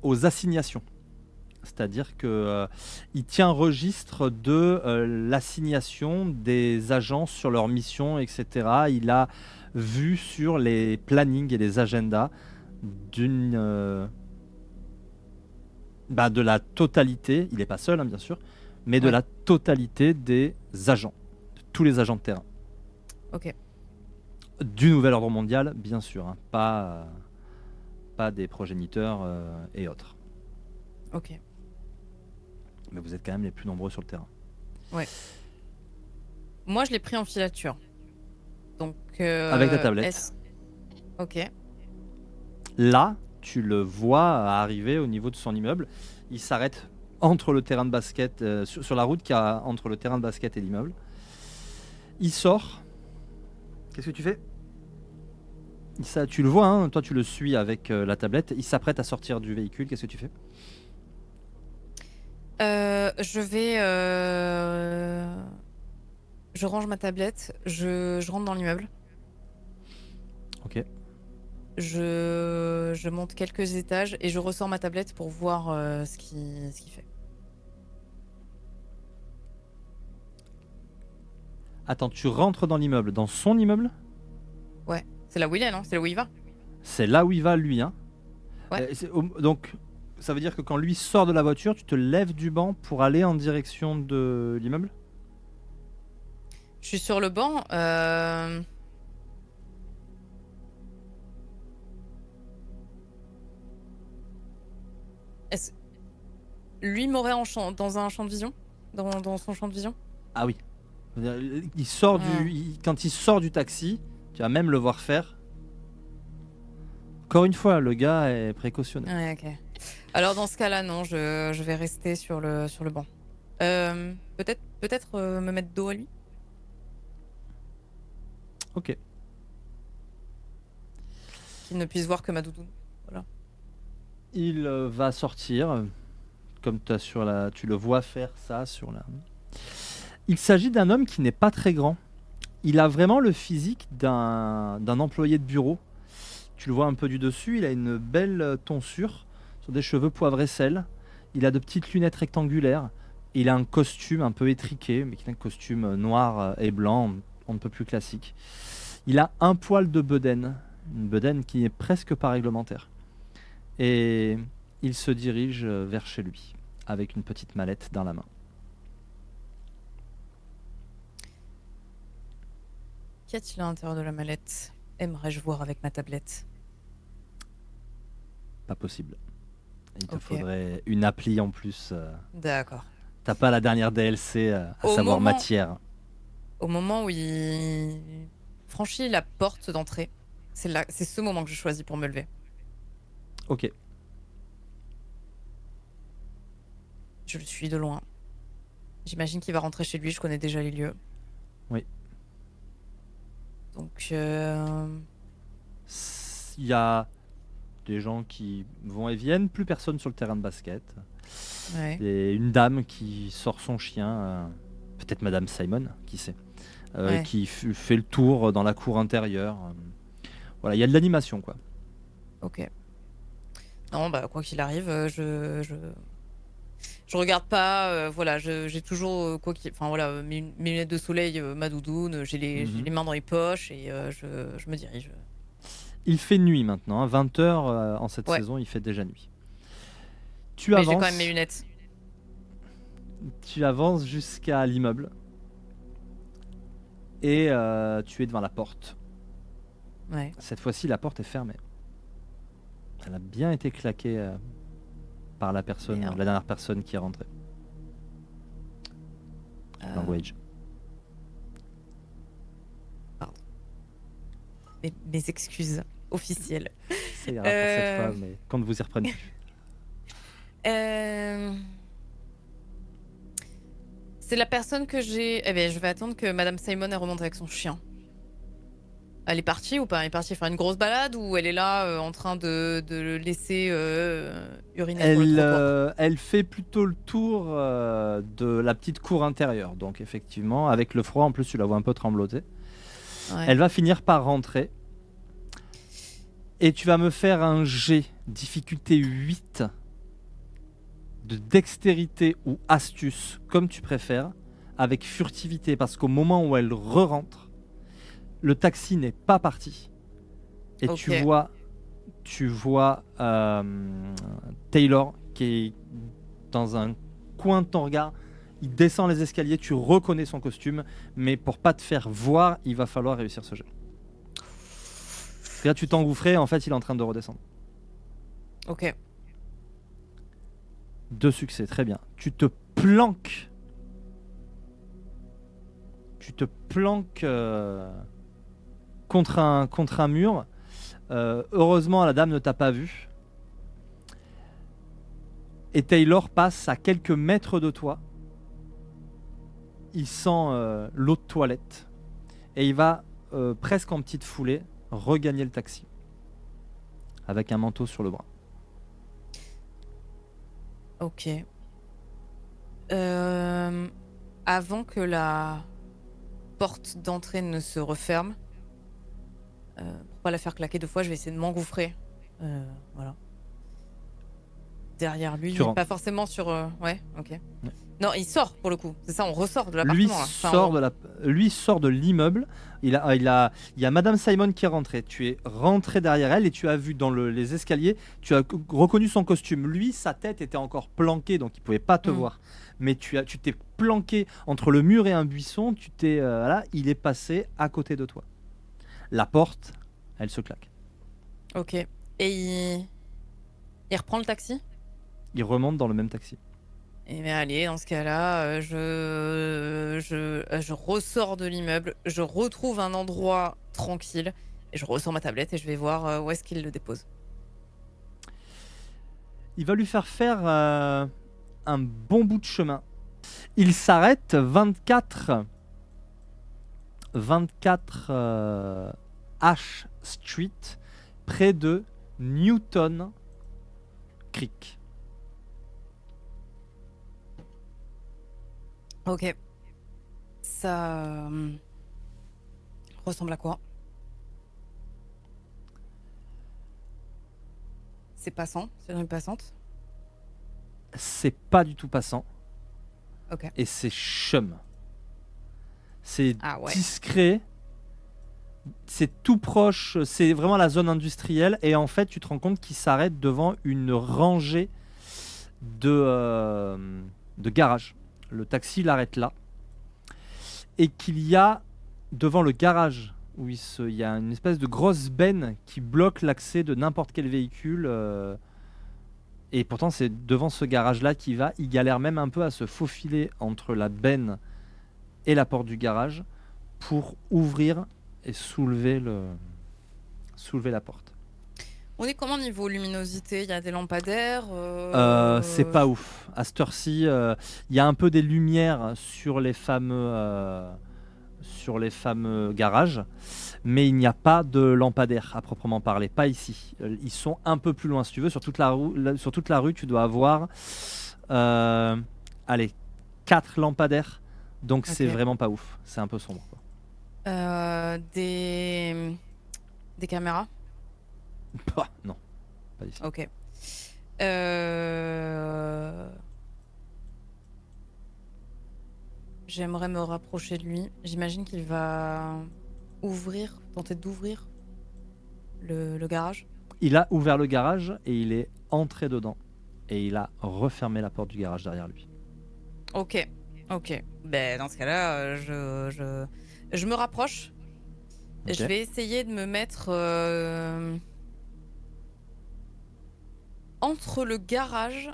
aux assignations. C'est-à-dire que il tient registre de l'assignation des agents sur leur mission, etc. Il a vu sur les plannings et les agendas de la totalité, il n'est pas seul hein, bien sûr, mais de Ouais. la totalité des agents, de tous les agents de terrain. Ok. Du nouvel ordre mondial, bien sûr, hein, pas des progéniteurs et autres. Ok. Mais vous êtes quand même les plus nombreux sur le terrain. Ouais. Moi, je l'ai pris en filature. Donc, Avec ta tablette. Ok. Là, tu le vois arriver au niveau de son immeuble. Il s'arrête entre le terrain de basket, sur la route qui a entre le terrain de basket et l'immeuble. Il sort. Qu'est-ce que tu fais? Tu le vois, hein, toi tu le suis avec la tablette. Il s'apprête à sortir du véhicule. Qu'est-ce que tu fais? Je vais. Je range ma tablette, je rentre dans l'immeuble, Ok. je monte quelques étages et je ressors ma tablette pour voir ce qu'il fait. Attends, tu rentres dans l'immeuble, dans son immeuble? Ouais, c'est là où il est, non? C'est là où il va? C'est là où il va lui, hein. Ouais. Donc, ça veut dire que quand lui sort de la voiture, tu te lèves du banc pour aller en direction de l'immeuble? Je suis sur le banc. Est-ce... Lui m'aurait dans un champ de vision? Dans son champ de vision? Ah oui. Il sort Ah. quand il sort du taxi, tu vas même le voir faire. Encore une fois, le gars est précautionneux. Ouais, ok. Alors dans ce cas-là, non, je vais rester sur le banc. Peut-être me mettre dos à lui? Ok. Qu'il ne puisse voir que ma doudoune. Voilà. Il va sortir, comme tu le vois faire ça sur la... Il s'agit d'un homme qui n'est pas très grand. Il a vraiment le physique d'un employé de bureau. Tu le vois un peu du dessus, il a une belle tonsure, sur des cheveux poivre et sel. Il a de petites lunettes rectangulaires. Il a un costume un peu étriqué, mais qui est un costume noir et blanc, on ne peut plus classique. Il a un poil de bedaine, une bedaine qui n'est presque pas réglementaire. Et il se dirige vers chez lui, avec une petite mallette dans la main. Qu'y a-t-il à l'intérieur de la mallette? Aimerais-je voir avec ma tablette? Pas possible. Il te Ok, faudrait une appli en plus. d'accord. T'as pas la dernière DLC, à Au savoir moment, matière. au moment où il franchit la porte d'entrée, c'est ce moment que je choisis pour me lever. Ok. Je le suis de loin. J'imagine qu'il va rentrer chez lui, je connais déjà les lieux. Oui. Donc, Il y a des gens qui vont et viennent, plus personne sur le terrain de basket. ouais, Et une dame qui sort son chien, peut-être Madame Simon, qui sait, ouais, qui fait le tour dans la cour intérieure. Voilà, il y a de l'animation, quoi. ok. Non, bah, quoi qu'il arrive, je regarde pas, voilà, j'ai toujours, enfin voilà, mes lunettes de soleil, ma doudoune, j'ai Mhm. les mains dans les poches et je me dirige. Il fait nuit maintenant, 20h en cette Ouais, saison, il fait déjà nuit. Tu mais j'ai quand même mes avances, lunettes. tu avances jusqu'à l'immeuble et tu es devant la porte. Ouais, Cette fois-ci, la porte est fermée. Elle a bien été claquée par la merde. dernière personne qui est rentrée. Language. Pardon. Mes excuses officielles. Ça ira pour cette Euh, fois, mais quand vous y reprenez plus. euh, c'est la personne que j'ai. Eh bien, je vais attendre que Madame Simon elle remonte avec son chien. Elle est partie ou pas? Elle est partie faire une grosse balade ou elle est là en train de le laisser uriner sur le trottoir? Elle fait plutôt le tour de la petite cour intérieure. Donc effectivement, avec le froid, en plus, tu la vois un peu trembloter. Ouais. Elle va finir par rentrer. Et tu vas me faire un G, difficulté 8, de dextérité ou astuce, comme tu préfères, avec furtivité. Parce qu'au moment où elle re-rentre, le taxi n'est pas parti. Et Ok. tu vois Taylor qui est dans un coin de ton regard. Il descend les escaliers, tu reconnais son costume, mais pour pas te faire voir, il va falloir réussir ce jeu. Là, tu t'engouffrais, en fait, il est en train de redescendre. Ok. 2 succès, très bien. Tu te planques contre un mur. Heureusement, la dame ne t'a pas vu. Et Taylor passe à quelques mètres de toi. Il sent l'eau de toilette. Et il va, presque en petite foulée, regagner le taxi. Avec un manteau sur le bras. Ok. Euh, Avant que la porte d'entrée ne se referme, pour pas la faire claquer 2 fois, je vais essayer de m'engouffrer. Voilà. Derrière Tu lui, rentres. pas forcément sur. Ouais, ok. Ouais. Non, il sort pour le coup. C'est ça, on ressort de Lui l'appartement là. Enfin, sort de la, lui sort de l'immeuble. Il y a Madame Simon qui est rentrée. Tu es rentré derrière elle et tu as vu dans les escaliers. Tu as reconnu son costume. Lui, sa tête était encore planquée, donc il pouvait pas te voir. Mais tu t'es planqué entre le mur et un buisson. Voilà, il est passé à côté de toi. La porte, elle se claque. Ok. Et il reprend le taxi? Il remonte dans le même taxi. Eh bien, allez, dans ce cas-là, je ressors de l'immeuble, je retrouve un endroit tranquille et je ressors ma tablette et je vais voir où est-ce qu'il le dépose. Il va lui faire un bon bout de chemin. Il s'arrête 24 Ash Street, près de Newton Creek. Ok. Ça ressemble à quoi? C'est passant? C'est une rue passante? C'est pas du tout passant Ok. et c'est chum. C'est Ah ouais. discret, c'est tout proche, c'est vraiment la zone industrielle et en fait tu te rends compte qu'il s'arrête devant une rangée de garages. Le taxi l'arrête là et qu'il y a devant le garage où il y a une espèce de grosse benne qui bloque l'accès de n'importe quel véhicule. Et pourtant, c'est devant ce garage-là qu'il va. Il galère même un peu à se faufiler entre la benne et la porte du garage pour ouvrir et soulever la porte. On est comment niveau luminosité? Il y a des lampadaires C'est pas ouf. À cette heure-ci, il y a un peu des lumières sur les fameux garages, mais il n'y a pas de lampadaire à proprement parler, pas ici. Ils sont un peu plus loin, si tu veux, sur toute la rue, tu dois avoir, euh, allez, 4 lampadaires, donc c'est Ok. vraiment pas ouf, c'est un peu sombre, quoi. Des caméras? Bah, non, pas ici. Ok. Euh, J'aimerais me rapprocher de lui. J'imagine qu'il va tenter d'ouvrir le garage. Il a ouvert le garage et il est entré dedans, et il a refermé la porte du garage derrière lui. Ok, ok. Ben, dans ce cas-là, je me rapproche. Ok. Je vais essayer de me mettre entre le garage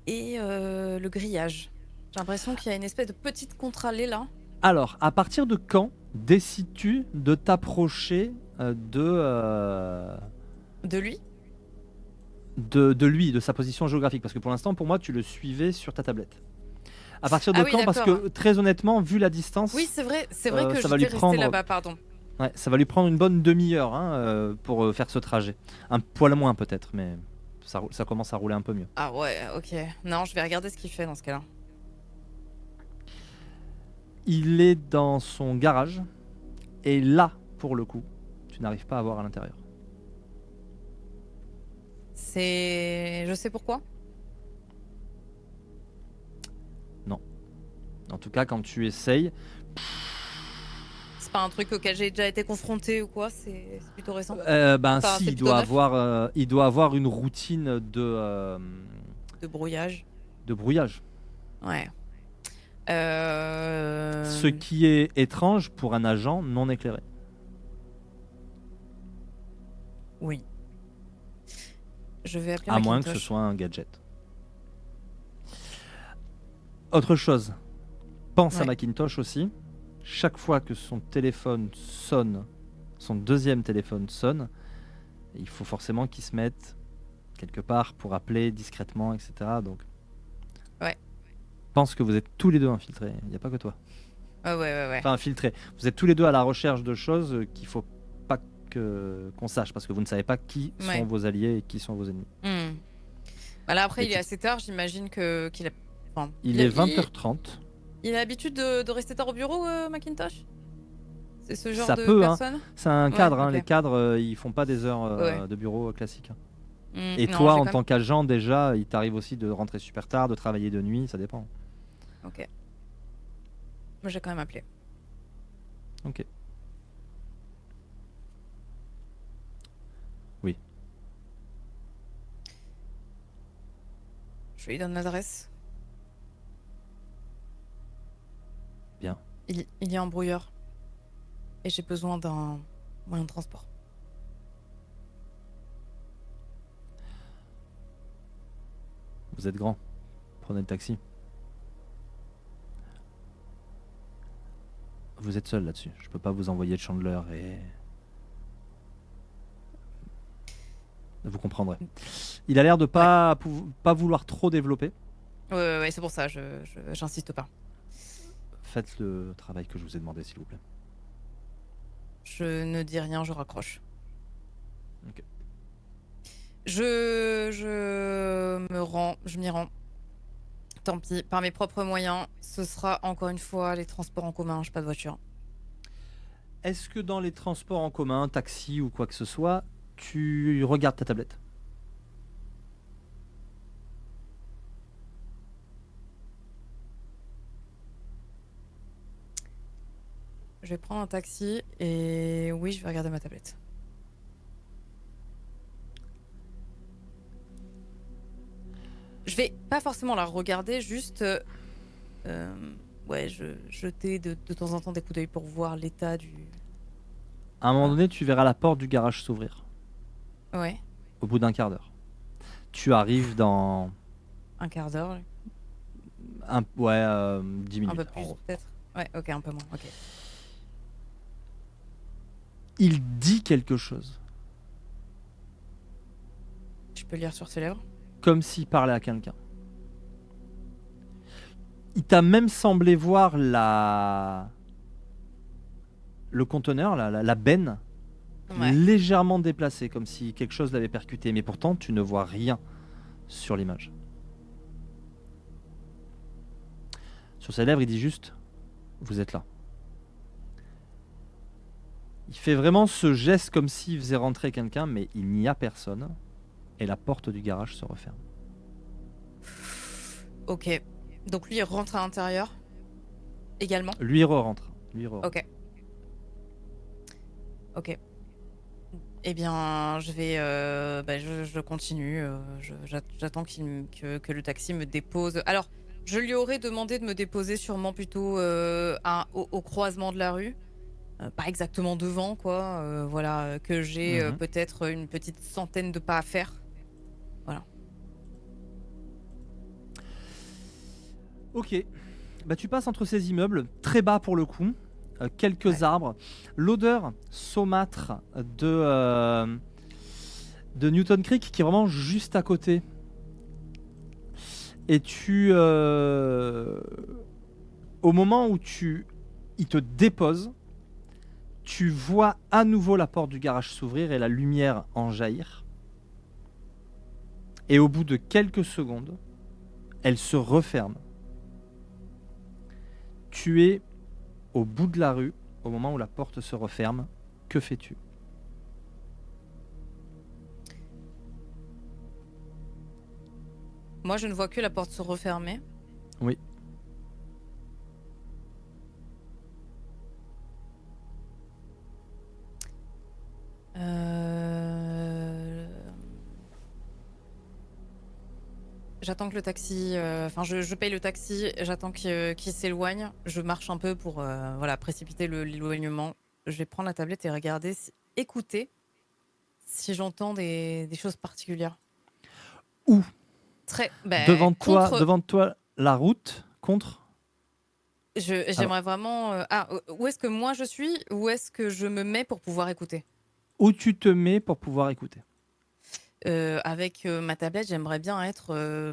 et le grillage. J'ai l'impression qu'il y a une espèce de petite contre-allée là. Alors, à partir de quand décides-tu de t'approcher De lui? de lui, de sa position géographique? Parce que pour l'instant, pour moi, tu le suivais sur ta tablette. À partir de Ah oui, quand? Parce d'accord. que très honnêtement, vu la distance, Oui, c'est vrai que ça va lui j'étais restée prendre, là-bas, pardon. ouais, ça va lui prendre une bonne demi-heure, hein, pour faire ce trajet. Un poil moins peut-être, mais ça commence à rouler un peu mieux. Ah ouais, ok. Non, je vais regarder ce qu'il fait dans ce cas-là. Il est dans son garage, et là, pour le coup, tu n'arrives pas à voir à l'intérieur. Je sais pourquoi. Non. En tout cas, quand tu essayes, C'est pas un truc auquel j'ai déjà été confrontée ou quoi, c'est plutôt récent. ben Enfin, si, c'est plutôt neuf. il doit avoir une routine De brouillage. de brouillage. Ouais. Ce qui est étrange pour un agent non éclairé. Oui. Je vais appeler À moins que ce Macintosh. soit un gadget. Autre chose, pense à Ouais. Macintosh aussi. Chaque fois que son téléphone sonne, son deuxième téléphone sonne, il faut forcément qu'il se mette quelque part pour appeler discrètement, etc. Donc, Ouais. pense que vous êtes tous les deux infiltrés. Il n'y a pas que toi. Ouais. Enfin, infiltrés. Vous êtes tous les deux à la recherche de choses qu'il faut pas qu'on sache, parce que vous ne savez pas qui Ouais. sont vos alliés et qui sont vos ennemis. Voilà, après, Mais il est assez tard, j'imagine qu'il a. Enfin, Il est 20h30. Il a l'habitude de rester tard au bureau, Macintosh? C'est ce genre Ça de peut, hein. personne? C'est un Ouais, cadre, hein. ok. Les cadres, ils font pas des heures Ouais. de bureau classiques, hein. Et Non, toi, j'ai en quand tant même. qu'agent, déjà, il t'arrive aussi de rentrer super tard, de travailler de nuit, ça dépend. Ok. Moi, j'ai quand même appelé. Ok. Oui. Je lui donne l'adresse. Bien. Il y a un brouilleur. Et j'ai besoin d'un moyen de transport. Vous êtes grand. Prenez le taxi. Vous êtes seul là-dessus. Je peux pas vous envoyer de Chandler et... Vous comprendrez. Il a l'air de pas vouloir trop développer. Ouais, c'est pour ça, j'insiste pas. Faites le travail que je vous ai demandé, s'il vous plaît. Je ne dis rien, je raccroche. Ok. Je m'y rends. Tant pis, par mes propres moyens, ce sera encore une fois les transports en commun, j'ai pas de voiture. Est-ce que dans les transports en commun, taxi ou quoi que ce soit, tu regardes ta tablette? Je vais prendre un taxi et oui, je vais regarder ma tablette. Je vais pas forcément la regarder, juste jeter de temps en temps des coups d'œil pour voir l'état À un moment Ah, donné, tu verras la porte du garage s'ouvrir, ouais, au bout d'un quart d'heure. Tu arrives dans un quart d'heure, 10 un peu minutes, en plus gros. peut-être. Ouais, ok, un peu moins. Ok. Il dit quelque chose, Je peux lire sur ses lèvres. comme s'il parlait à quelqu'un. Il t'a même semblé voir le conteneur, la benne, Ouais. légèrement déplacée, comme si quelque chose l'avait percuté. Mais pourtant, tu ne vois rien sur l'image. Sur ses lèvres, il dit juste « Vous êtes là ». Il fait vraiment ce geste comme s'il faisait rentrer quelqu'un, mais il n'y a personne. Et la porte du garage se referme. Ok. Donc lui, il rentre à l'intérieur également. Lui, il re-rentre. Lui, il re-rentre. Ok. Ok. Eh bien, je vais, je continue. J'attends que le taxi me dépose. Alors, je lui aurais demandé de me déposer sûrement plutôt au croisement de la rue. Pas exactement devant, quoi. Voilà, que j'ai Mhm. peut-être une petite centaine de pas à faire. Voilà. Ok. Bah, tu passes entre ces immeubles, très bas pour le coup, quelques Ouais. arbres. L'odeur saumâtre de Newton Creek qui est vraiment juste à côté. Et au moment où il te dépose, tu vois à nouveau la porte du garage s'ouvrir et la lumière en jaillir. Et au bout de quelques secondes, elle se referme. Tu es au bout de la rue, au moment où la porte se referme. Que fais-tu? Moi, je ne vois que la porte se refermer. Oui. Euh, J'attends que le taxi. Enfin, je paye le taxi. J'attends qu'il s'éloigne. Je marche un peu pour voilà, précipiter l'éloignement. Je vais prendre la tablette et regarder, écouter si j'entends des choses particulières. Où? Très. Contre. Devant toi, la route contre. Alors, J'aimerais vraiment. Où est-ce que moi je suis? Où est-ce que je me mets pour pouvoir écouter? où tu te mets pour pouvoir écouter? Avec ma tablette, j'aimerais bien être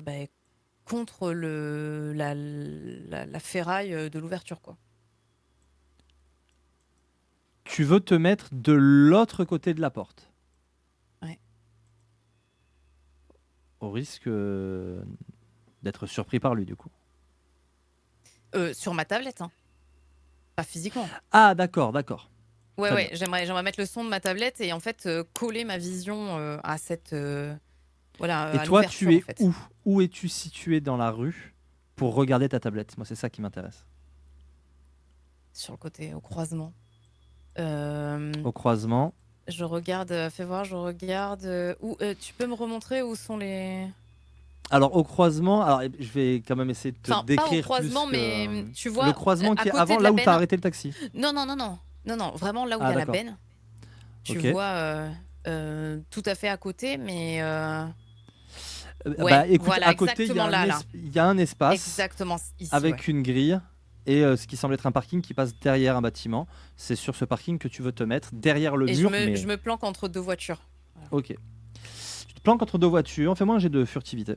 contre la ferraille de l'ouverture, quoi. Tu veux te mettre de l'autre côté de la porte, Ouais. au risque d'être surpris par lui, du coup. Sur ma tablette, hein, pas physiquement. Ah, d'accord, d'accord. Ouais, Très bien. ouais, j'aimerais mettre le son de ma tablette et en fait coller ma vision à cette voilà Et à toi, l'ouverture tu en es fait. où? Où es-tu situé dans la rue pour regarder ta tablette? Moi, c'est ça qui m'intéresse. Sur le côté, au croisement. Euh, Au croisement. je regarde, fais voir, je regarde où. Tu peux me remontrer où sont les. Alors, au croisement, alors, je vais quand même essayer de te Enfin, pas au décrire plus croisement, que mais tu le vois, croisement à qui est côté avant, de là la où tu as benne. arrêté le taxi. Non, non, non, non, non, non, vraiment là où il y Ah, a la d'accord. benne. Tu Ok. vois, tout à fait à côté, mais Bah, ouais, écoute, voilà, à côté, exactement là, là, il y a un espace exactement ici, ouais. avec une grille et ce qui semble être un parking qui passe derrière un bâtiment. C'est sur ce parking que tu veux te mettre, derrière le Et mur, je mais me planque entre deux voitures. Voilà. ok. Tu te planques entre deux voitures. Fais-moi un jet de furtivité.